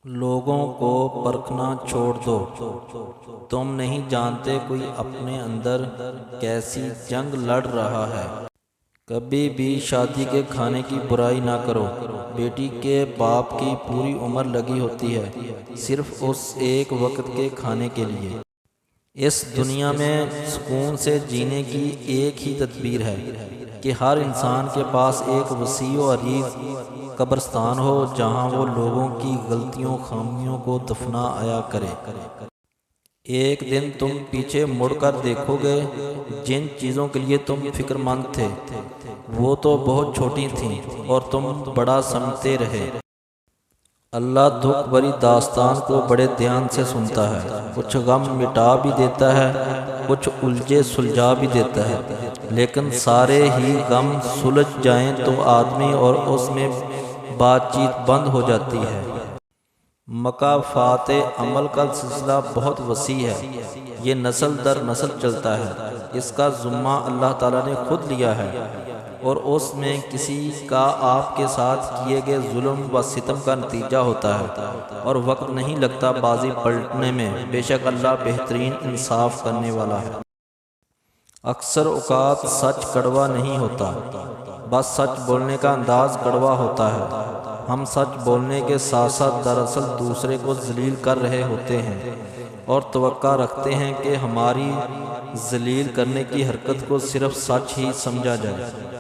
لوگوں کو پرکھنا چھوڑ دو۔ تم نہیں جانتے کوئی اپنے اندر کیسی جنگ لڑ رہا ہے۔ کبھی بھی شادی کے کھانے کی برائی نہ کرو۔ بیٹی کے باپ کی پوری عمر لگی ہوتی ہے صرف اس ایک وقت کے کھانے کے لیے۔ اس دنیا میں سکون سے جینے کی ایک ہی تدبیر ہے کہ ہر انسان کے پاس ایک وسیع و عریض قبرستان ہو جہاں وہ لوگوں کی غلطیوں خامیوں کو دفنایا کرے۔ ایک دن تم پیچھے مڑ کر دیکھو گے جن چیزوں کے لیے تم فکر مند تھے وہ تو بہت چھوٹی تھیں اور تم بڑا سمجھتے رہے۔ اللہ دکھ بھری داستان کو بڑے دھیان سے سنتا ہے، کچھ غم مٹا بھی دیتا ہے، کچھ الجھے سلجھا بھی دیتا ہے، لیکن سارے ہی غم سلجھ جائیں تو آدمی اور اس میں بات چیت بند ہو جاتی ہے۔ مکافات عمل کا سلسلہ بہت وسیع ہے، یہ نسل در نسل چلتا ہے، اس کا ذمہ اللہ تعالیٰ نے خود لیا ہے، اور اس میں کسی کا آپ کے ساتھ کیے گئے ظلم و ستم کا نتیجہ ہوتا ہے، اور وقت نہیں لگتا بازی پلٹنے میں، بے شک اللہ بہترین انصاف کرنے والا ہے۔ اکثر اوقات سچ کڑوا نہیں ہوتا، بس سچ بولنے کا انداز کڑوا ہوتا ہے۔ ہم سچ بولنے کے ساتھ ساتھ دراصل دوسرے کو ذلیل کر رہے ہوتے ہیں اور توقع رکھتے ہیں کہ ہماری ذلیل کرنے کی حرکت کو صرف سچ ہی سمجھا جائے۔